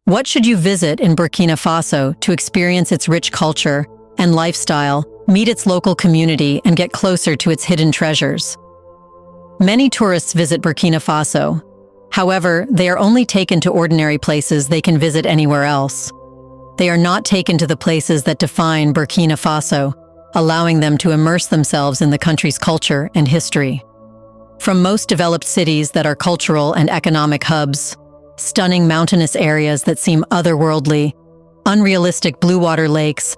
What should you visit in Burkina Faso to experience its rich culture and lifestyle, meet its local community, and get closer to its hidden treasures? Many tourists visit Burkina Faso. However, they are only taken to ordinary places they can visit anywhere else. They are not taken to the places that define Burkina Faso, allowing them to immerse themselves in the country's culture and history. From most developed cities that are cultural and economic hubs, stunning mountainous areas that seem otherworldly, unrealistic blue water lakes,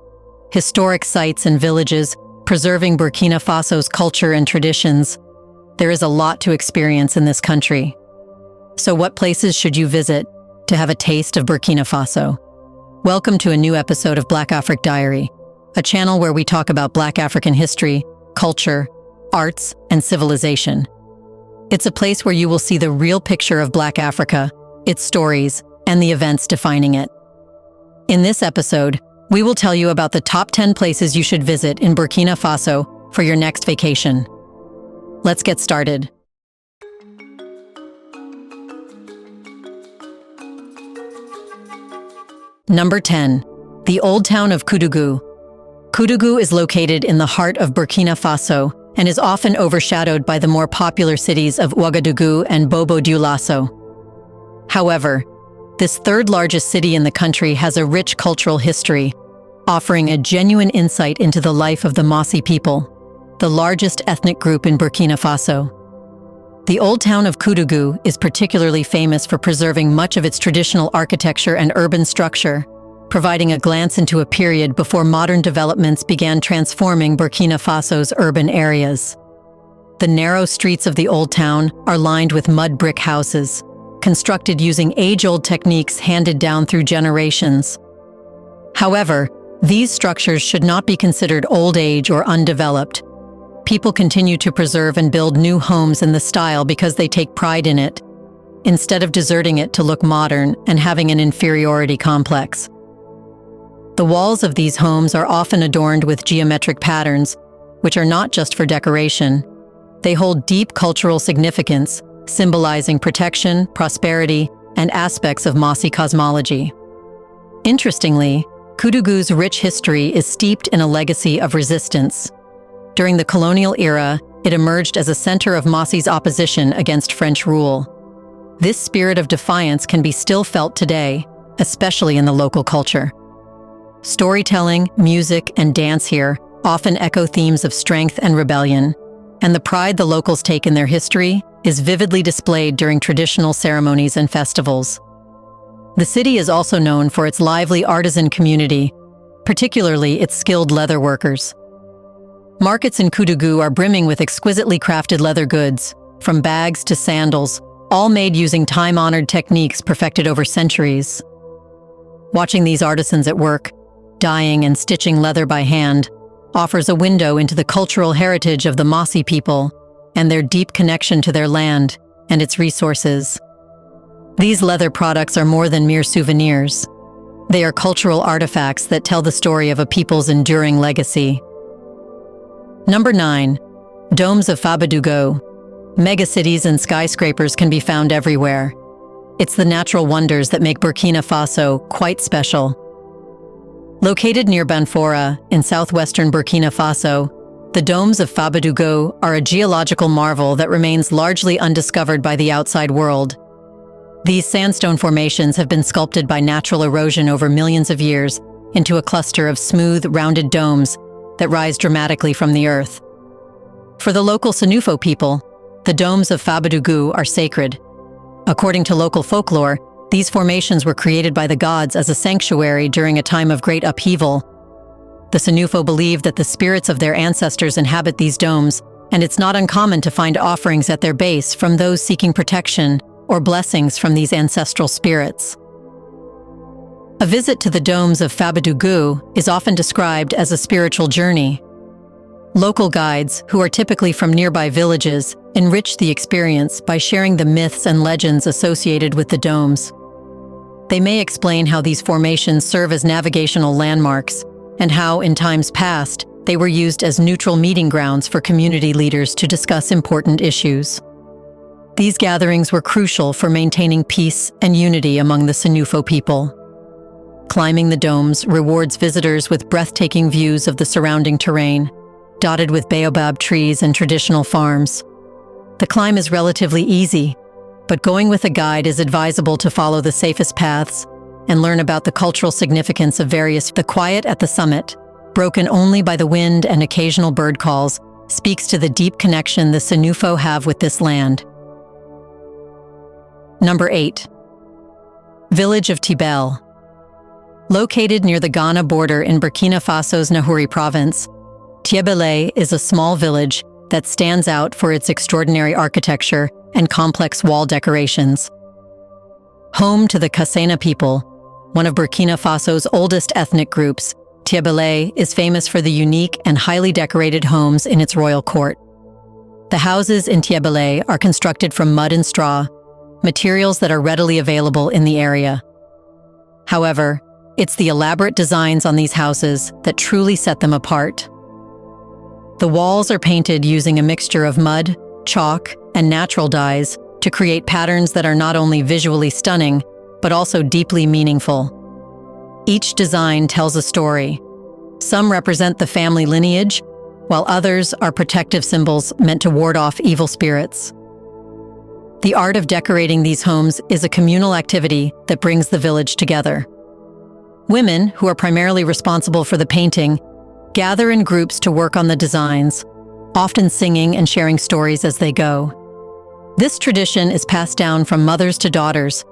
historic sites and villages preserving Burkina Faso's culture and traditions, there is a lot to experience in this country. So what places should you visit to have a taste of Burkina Faso? Welcome to a new episode of Black Afric Diary, a channel where we talk about Black African history, culture, arts, and civilization. It's a place where you will see the real picture of Black Africa, its stories, and the events defining it. In this episode, we will tell you about the top 10 places you should visit in Burkina Faso for your next vacation. Let's get started. Number 10. The Old Town of Koudou. Koudou is located in the heart of Burkina Faso and is often overshadowed by the more popular cities of Wagadugu and Bobo Diaso. However, this third largest city in the country has a rich cultural history, offering a genuine insight into the life of the Mossi people, the largest ethnic group in Burkina Faso. The Old Town of Koudou is particularly famous for preserving much of its traditional architecture and urban structure, providing a glance into a period before modern developments began transforming Burkina Faso's urban areas. The narrow streets of the Old Town are lined with mud brick houses, constructed using age-old techniques handed down through generations. However, these structures should not be considered old age or undeveloped. People continue to preserve and build new homes in the style because they take pride in it, instead of deserting it to look modern and having an inferiority complex. The walls of these homes are often adorned with geometric patterns, which are not just for decoration. They hold deep cultural significance, symbolizing protection, prosperity, and aspects of Mossi cosmology. Interestingly, Koudou's rich history is steeped in a legacy of resistance. During the colonial era, it emerged as a center of Mossi's opposition against French rule. This spirit of defiance can be still felt today, especially in the local culture. Storytelling, music, and dance here often echo themes of strength and rebellion, and the pride the locals take in their history is vividly displayed during traditional ceremonies and festivals. The city is also known for its lively artisan community, particularly its skilled leather workers. Markets in Koudou are brimming with exquisitely crafted leather goods, from bags to sandals, all made using time-honored techniques perfected over centuries. Watching these artisans at work, dyeing and stitching leather by hand, offers a window into the cultural heritage of the Mossi people and their deep connection to their land and its resources. These leather products are more than mere souvenirs. They are cultural artifacts that tell the story of a people's enduring legacy. Number 9. Domes of Fabaddou. Megacities and skyscrapers can be found everywhere. It's the natural wonders that make Burkina Faso quite special. Located near Banfor in southwestern Burkina Faso, the domes of Fabaddou are a geological marvel that remains largely undiscovered by the outside world. These sandstone formations have been sculpted by natural erosion over millions of years into a cluster of smooth, rounded domes that rise dramatically from the earth. For the local Cindu people, the domes of Fabaddou are sacred. According to local folklore, these formations were created by the gods as a sanctuary during a time of great upheaval. The Cindu believe that the spirits of their ancestors inhabit these domes, and it's not uncommon to find offerings at their base from those seeking protection or blessings from these ancestral spirits. A visit to the domes of Fabaddou is often described as a spiritual journey. Local guides, who are typically from nearby villages, enrich the experience by sharing the myths and legends associated with the domes. They may explain how these formations serve as navigational landmarks and how, in times past, they were used as neutral meeting grounds for community leaders to discuss important issues. These gatherings were crucial for maintaining peace and unity among the Cindu people. Climbing the domes rewards visitors with breathtaking views of the surrounding terrain, dotted with baobab trees and traditional farms. The climb is relatively easy, but going with a guide is advisable to follow the safest paths and learn about the cultural significance of the quiet at the summit, broken only by the wind and occasional bird calls, speaks to the deep connection the Senufo have with this land. Number 8. Village of Tibel. Located near the Ghana border in Burkina Faso's Nahuri province, Tibel is a small village that stands out for its extraordinary architecture and complex wall decorations. Home to the Kassena people, one of Burkina Faso's oldest ethnic groups, Tibel is famous for the unique and highly decorated homes in its royal court. The houses in Tibel are constructed from mud and straw, materials that are readily available in the area. However, it's the elaborate designs on these houses that truly set them apart. The walls are painted using a mixture of mud, chalk, and natural dyes to create patterns that are not only visually stunning, but also deeply meaningful. Each design tells a story. Some represent the family lineage, while others are protective symbols meant to ward off evil spirits. The art of decorating these homes is a communal activity that brings the village together. Women, who are primarily responsible for the painting, gather in groups to work on the designs, often singing and sharing stories as they go. This tradition is passed down from mothers to daughters,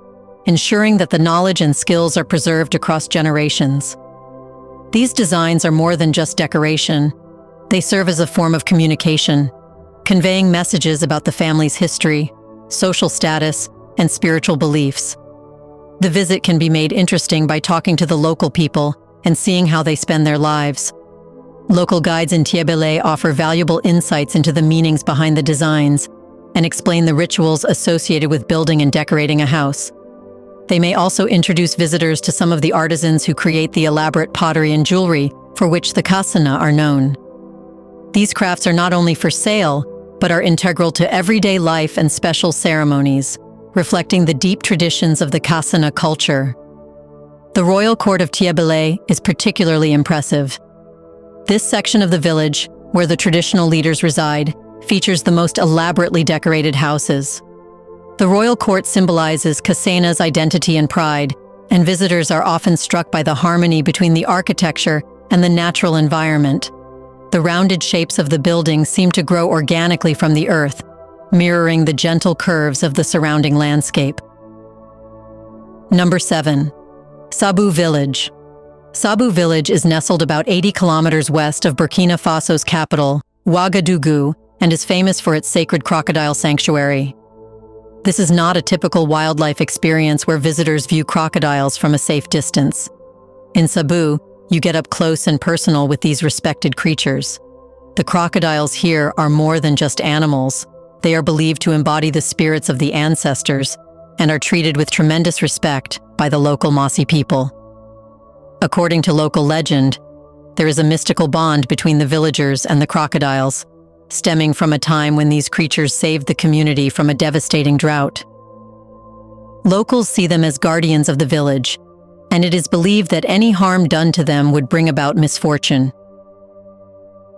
ensuring that the knowledge and skills are preserved across generations. These designs are more than just decoration. They serve as a form of communication, conveying messages about the family's history, social status, and spiritual beliefs. The visit can be made interesting by talking to the local people and seeing how they spend their lives. Local guides in Tibel offer valuable insights into the meanings behind the designs and explain the rituals associated with building and decorating a house. They may also introduce visitors to some of the artisans who create the elaborate pottery and jewelry for which the Kassena are known. These crafts are not only for sale, but are integral to everyday life and special ceremonies, reflecting the deep traditions of the Kassena culture. The royal court of Tibel is particularly impressive. This section of the village, where the traditional leaders reside, features the most elaborately decorated houses. The royal court symbolizes Kassena's identity and pride, and visitors are often struck by the harmony between the architecture and the natural environment. The rounded shapes of the buildings seem to grow organically from the earth, mirroring the gentle curves of the surrounding landscape. Number 7. Sabu Village. Sabu Village is nestled about 80 kilometers west of Burkina Faso's capital, Wagadugu, and is famous for its sacred crocodile sanctuary. This is not a typical wildlife experience where visitors view crocodiles from a safe distance. In Sabu, you get up close and personal with these respected creatures. The crocodiles here are more than just animals. They are believed to embody the spirits of the ancestors and are treated with tremendous respect by the local Mossi people. According to local legend, there is a mystical bond between the villagers and the crocodiles, stemming from a time when these creatures saved the community from a devastating drought. Locals see them as guardians of the village, and it is believed that any harm done to them would bring about misfortune.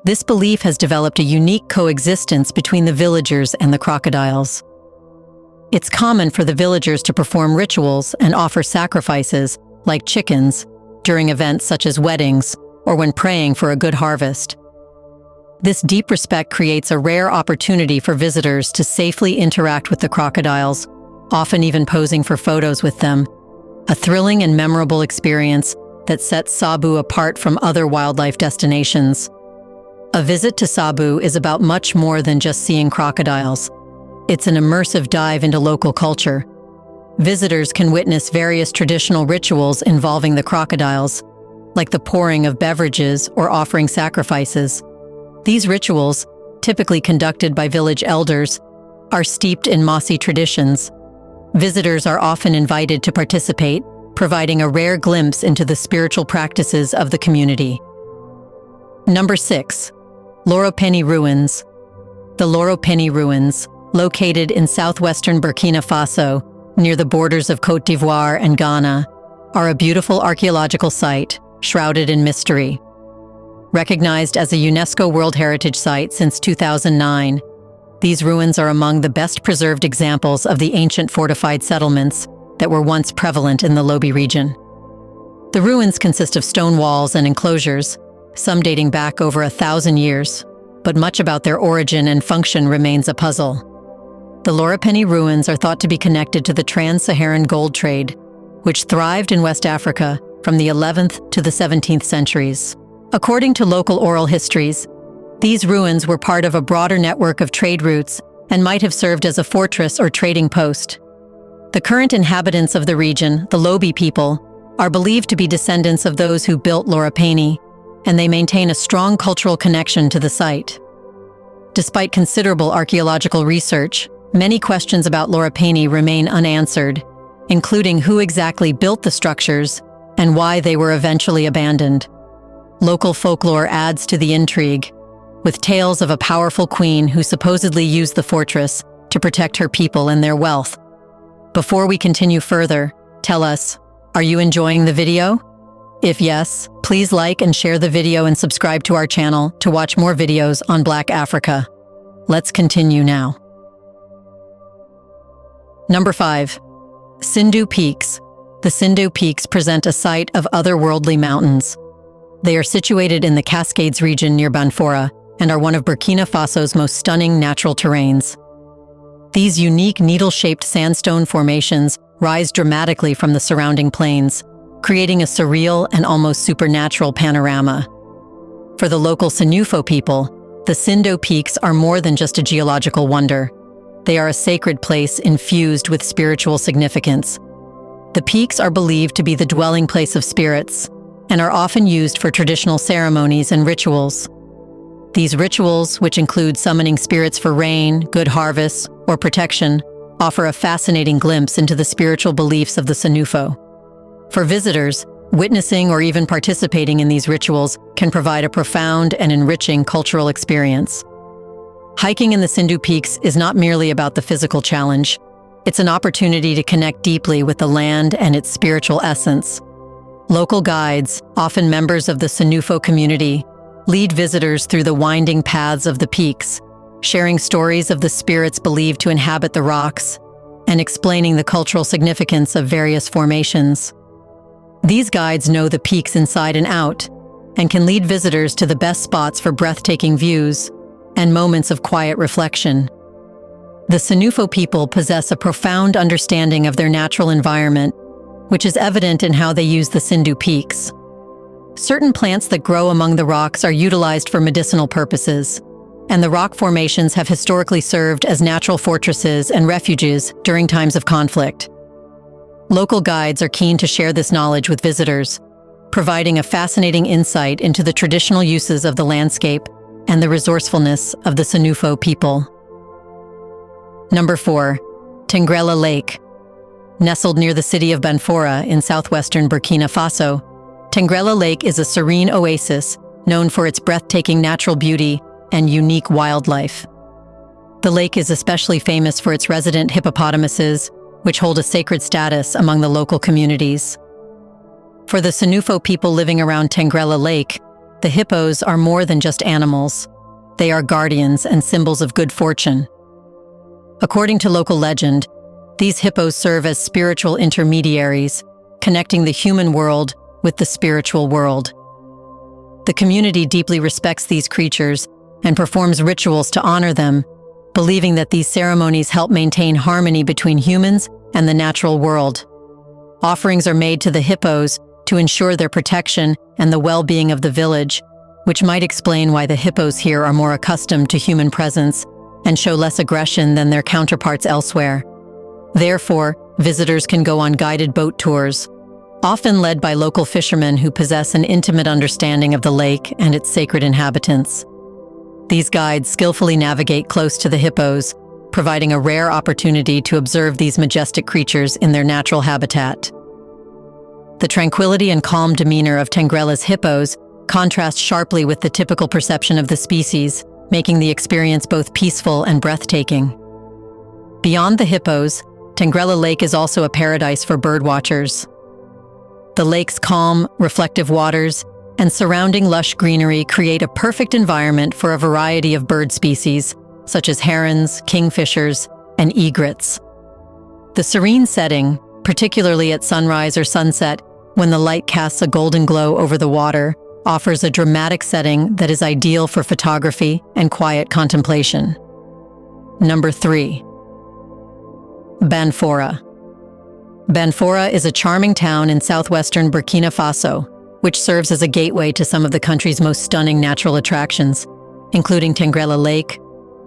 This belief has developed a unique coexistence between the villagers and the crocodiles. It's common for the villagers to perform rituals and offer sacrifices, like chickens, during events such as weddings or when praying for a good harvest. This deep respect creates a rare opportunity for visitors to safely interact with the crocodiles, often even posing for photos with them, a thrilling and memorable experience that sets Sabu apart from other wildlife destinations. A visit to Sabu is about much more than just seeing crocodiles. It's an immersive dive into local culture. Visitors can witness various traditional rituals involving the crocodiles, like the pouring of beverages or offering sacrifices. These rituals, typically conducted by village elders, are steeped in Mossi traditions. Visitors are often invited to participate, providing a rare glimpse into the spiritual practices of the community. Number 6. Loro Penye Ruins. The Loro Penye Ruins, located in southwestern Burkina Faso, near the borders of Côte d'Ivoire and Ghana, are a beautiful archaeological site shrouded in mystery. Recognized as a UNESCO World Heritage Site since 2009, these ruins are among the best preserved examples of the ancient fortified settlements that were once prevalent in the Lobi region. The ruins consist of stone walls and enclosures, some dating back over 1,000 years, but much about their origin and function remains a puzzle. The Loro ruins are thought to be connected to the trans-Saharan gold trade, which thrived in West Africa from the 11th to the 17th centuries. According to local oral histories, these ruins were part of a broader network of trade routes and might have served as a fortress or trading post. The current inhabitants of the region, the Lobi people, are believed to be descendants of those who built Loro, and they maintain a strong cultural connection to the site. Despite considerable archaeological research, many questions about Loro remain unanswered, including who exactly built the structures and why they were eventually abandoned. Local folklore adds to the intrigue, with tales of a powerful queen who supposedly used the fortress to protect her people and their wealth. Before we continue further, tell us, are you enjoying the video? If yes, please like and share the video and subscribe to our channel to watch more videos on Black Africa. Let's continue now. Number 5. Cindu Peaks. The Cindu Peaks present a sight of otherworldly mountains. They are situated in the Cascades region near Banfor and are one of Burkina Faso's most stunning natural terrains. These unique needle-shaped sandstone formations rise dramatically from the surrounding plains, creating a surreal and almost supernatural panorama. For the local Senufo people, the Cindu Peaks are more than just a geological wonder. They are a sacred place infused with spiritual significance. The peaks are believed to be the dwelling place of spirits and are often used for traditional ceremonies and rituals. These rituals, which include summoning spirits for rain, good harvests, or protection, offer a fascinating glimpse into the spiritual beliefs of the Senufo. For visitors, witnessing or even participating in these rituals can provide a profound and enriching cultural experience. Hiking in the Cindu Peaks is not merely about the physical challenge. It's an opportunity to connect deeply with the land and its spiritual essence. Local guides, often members of the Senufo community, lead visitors through the winding paths of the peaks, sharing stories of the spirits believed to inhabit the rocks and explaining the cultural significance of various formations. These guides know the peaks inside and out and can lead visitors to the best spots for breathtaking views and moments of quiet reflection. The Senufo people possess a profound understanding of their natural environment, which is evident in how they use the Cindu Peaks. Certain plants that grow among the rocks are utilized for medicinal purposes, and the rock formations have historically served as natural fortresses and refuges during times of conflict. Local guides are keen to share this knowledge with visitors, providing a fascinating insight into the traditional uses of the landscape and the resourcefulness of the Senufo people. Number 4. Tangella Lake. Nestled near the city of Banfor in southwestern Burkina Faso, Tangella Lake is a serene oasis known for its breathtaking natural beauty and unique wildlife. The lake is especially famous for its resident hippopotamuses, which hold a sacred status among the local communities. For the Senufo people living around Tangella Lake, the hippos are more than just animals. They are guardians and symbols of good fortune. According to local legend, these hippos serve as spiritual intermediaries, connecting the human world with the spiritual world. The community deeply respects these creatures and performs rituals to honor them, believing that these ceremonies help maintain harmony between humans and the natural world. Offerings are made to the hippos to ensure their protection and the well-being of the village, which might explain why the hippos here are more accustomed to human presence and show less aggression than their counterparts elsewhere. Therefore, visitors can go on guided boat tours, often led by local fishermen who possess an intimate understanding of the lake and its sacred inhabitants. These guides skillfully navigate close to the hippos, providing a rare opportunity to observe these majestic creatures in their natural habitat. The tranquility and calm demeanor of Tangella's hippos contrast sharply with the typical perception of the species, making the experience both peaceful and breathtaking. Beyond the hippos, Tangella Lake is also a paradise for birdwatchers. The lake's calm, reflective waters and surrounding lush greenery create a perfect environment for a variety of bird species, such as herons, kingfishers, and egrets. The serene setting, particularly at sunrise or sunset, when the light casts a golden glow over the water, offers a dramatic setting that is ideal for photography and quiet contemplation. Number 3. Banfora. Banfora is a charming town in southwestern Burkina Faso, which serves as a gateway to some of the country's most stunning natural attractions, including Tangella Lake,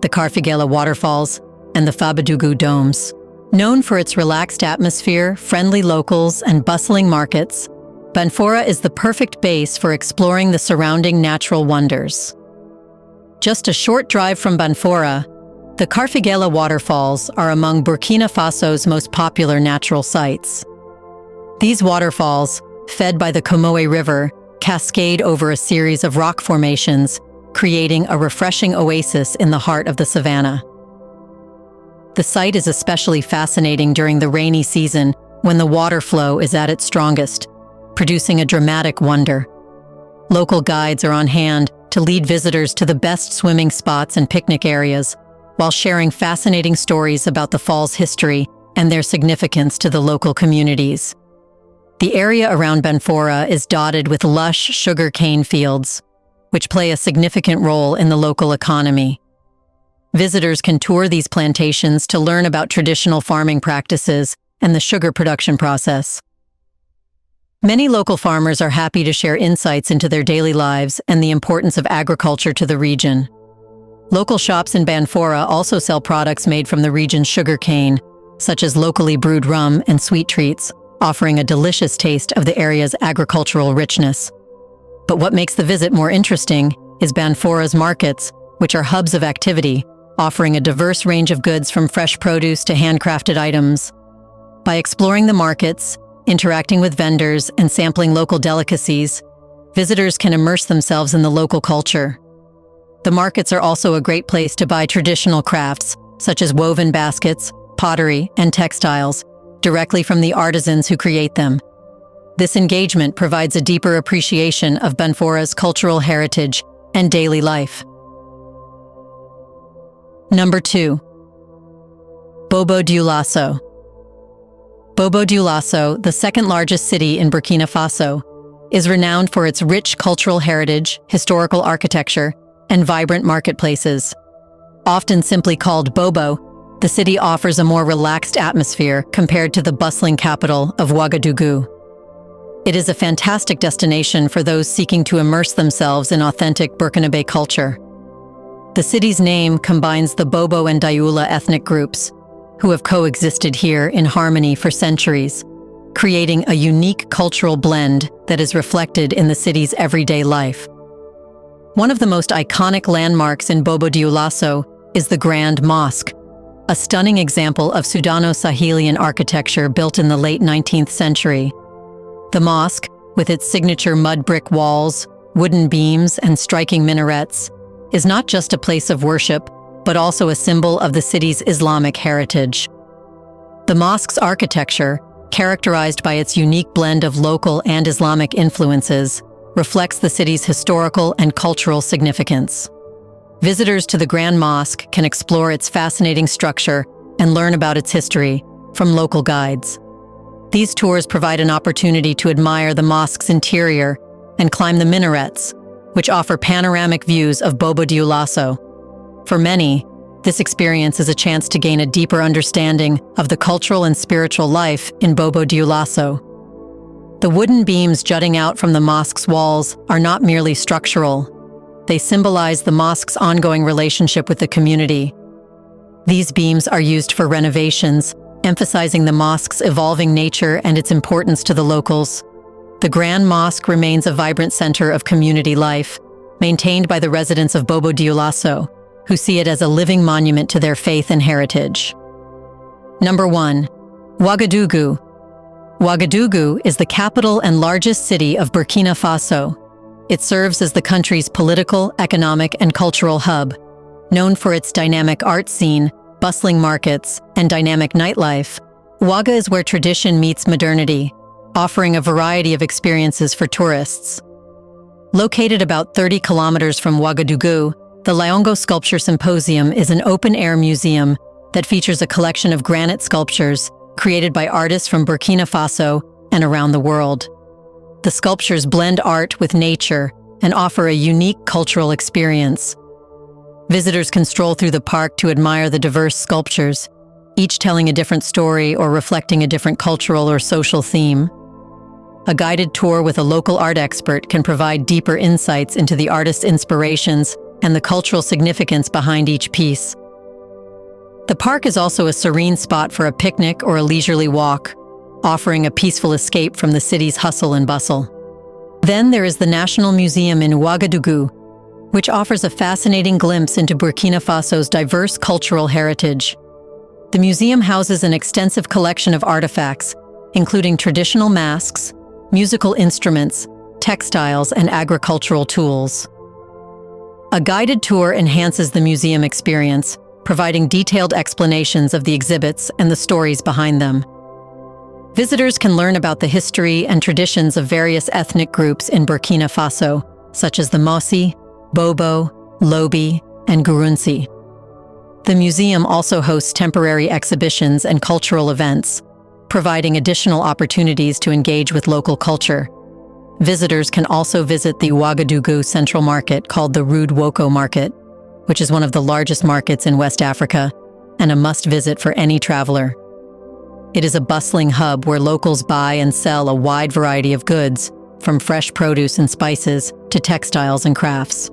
the Karfigela waterfalls, and the Fabaddou domes. Known for its relaxed atmosphere, friendly locals, and bustling markets, Banfora is the perfect base for exploring the surrounding natural wonders. Just a short drive from Banfora, the Karfigela waterfalls are among Burkina Faso's most popular natural sites. These waterfalls, fed by the Penye River, cascade over a series of rock formations, creating a refreshing oasis in the heart of the savanna. The site is especially fascinating during the rainy season when the water flow is at its strongest, producing a dramatic wonder. Local guides are on hand to lead visitors to the best swimming spots and picnic areas, while sharing fascinating stories about the fall's history and their significance to the local communities. The area around Banfora is dotted with lush sugar cane fields, which play a significant role in the local economy. Visitors can tour these plantations to learn about traditional farming practices and the sugar production process. Many local farmers are happy to share insights into their daily lives and the importance of agriculture to the region. Local shops in Banfora also sell products made from the region's sugar cane, such as locally brewed rum and sweet treats, offering a delicious taste of the area's agricultural richness. But what makes the visit more interesting is Banfora's markets, which are hubs of activity, offering a diverse range of goods from fresh produce to handcrafted items. By exploring the markets, interacting with vendors, and sampling local delicacies, visitors can immerse themselves in the local culture. The markets are also a great place to buy traditional crafts, such as woven baskets, pottery, and textiles, directly from the artisans who create them. This engagement provides a deeper appreciation of Banfora's cultural heritage and daily life. Number 2. Bobo Diaso. Bobo Diaso, the second largest city in Burkina Faso, is renowned for its rich cultural heritage, historical architecture, and vibrant marketplaces. Often simply called Bobo, the city offers a more relaxed atmosphere compared to the bustling capital of Wagadugu. It is a fantastic destination for those seeking to immerse themselves in authentic Burkinabe culture. The city's name combines the Bobo and Dioula ethnic groups, who have coexisted here in harmony for centuries, creating a unique cultural blend that is reflected in the city's everyday life. One of the most iconic landmarks in Bobo Diaso is the Grand Mosque, a stunning example of Sudano-Sahelian architecture built in the late 19th century. The mosque, with its signature mud brick walls, wooden beams, and striking minarets, is not just a place of worship, but also a symbol of the city's Islamic heritage. The mosque's architecture, characterized by its unique blend of local and Islamic influences, reflects the city's historical and cultural significance. Visitors to the Grand Mosque can explore its fascinating structure and learn about its history from local guides. These tours provide an opportunity to admire the mosque's interior and climb the minarets, which offer panoramic views of Bobo Diaso. For many, this experience is a chance to gain a deeper understanding of the cultural and spiritual life in Bobo Diaso. The wooden beams jutting out from the mosque's walls are not merely structural. They symbolize the mosque's ongoing relationship with the community. These beams are used for renovations, emphasizing the mosque's evolving nature and its importance to the locals. The Grand Mosque remains a vibrant center of community life, maintained by the residents of Bobo Diaso, who see it as a living monument to their faith and heritage. Number 1. Wagadugu. Wagadugu is the capital and largest city of Burkina Faso. It serves as the country's political, economic, and cultural hub. Known for its dynamic art scene, bustling markets, and dynamic nightlife, Ouaga is where tradition meets modernity. offering a variety of experiences for tourists. Located about 30 kilometers from Wagadugu, the Laongo Sculpture Symposium is an open-air museum that features a collection of granite sculptures created by artists from Burkina Faso and around the world. The sculptures blend art with nature and offer a unique cultural experience. Visitors can stroll through the park to admire the diverse sculptures, each telling a different story or reflecting a different cultural or social theme. A guided tour with a local art expert can provide deeper insights into the artist's inspirations and the cultural significance behind each piece. The park is also a serene spot for a picnic or a leisurely walk, offering a peaceful escape from the city's hustle and bustle. Then there is the National Museum in Wagadugu, which offers a fascinating glimpse into Burkina Faso's diverse cultural heritage. The museum houses an extensive collection of artifacts, including traditional masks, musical instruments, textiles, and agricultural tools. A guided tour enhances the museum experience, providing detailed explanations of the exhibits and the stories behind them. Visitors can learn about the history and traditions of various ethnic groups in Burkina Faso, such as the Mossi, Bobo, Lobi, and Gurunsi. The museum also hosts temporary exhibitions and cultural events, providing additional opportunities to engage with local culture. Visitors can also visit the Wagadugu Central Market, called the Rude Woko Market, which is one of the largest markets in West Africa and a must-visit for any traveler. It is a bustling hub where locals buy and sell a wide variety of goods, from fresh produce and spices to textiles and crafts.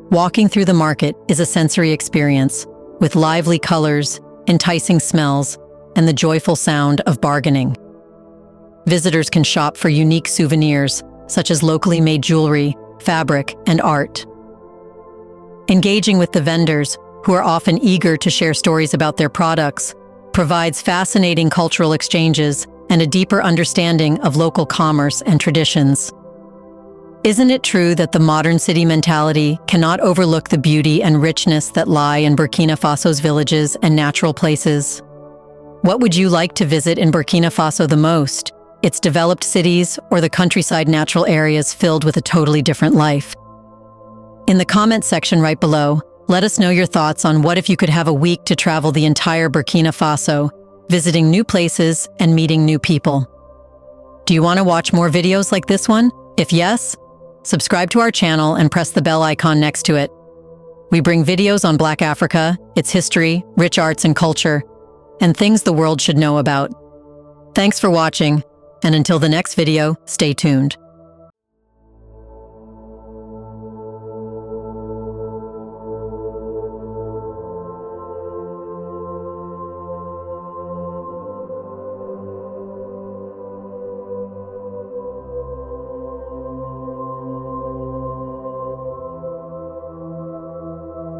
Walking through the market is a sensory experience, with lively colors, enticing smells, and the joyful sound of bargaining. Visitors can shop for unique souvenirs, such as locally made jewelry, fabric, and art. Engaging with the vendors, who are often eager to share stories about their products, provides fascinating cultural exchanges and a deeper understanding of local commerce and traditions. Isn't it true that the modern city mentality cannot overlook the beauty and richness that lie in Burkina Faso's villages and natural places? What would you like to visit in Burkina Faso the most? Its developed cities or the countryside natural areas filled with a totally different life? In the comment section right below, let us know your thoughts on what if you could have a week to travel the entire Burkina Faso, visiting new places and meeting new people. Do you want to watch more videos like this one? If yes, subscribe to our channel and press the bell icon next to it. We bring videos on Black Africa, its history, rich arts and culture, and things the world should know about. Thanks for watching, and until the next video, stay tuned.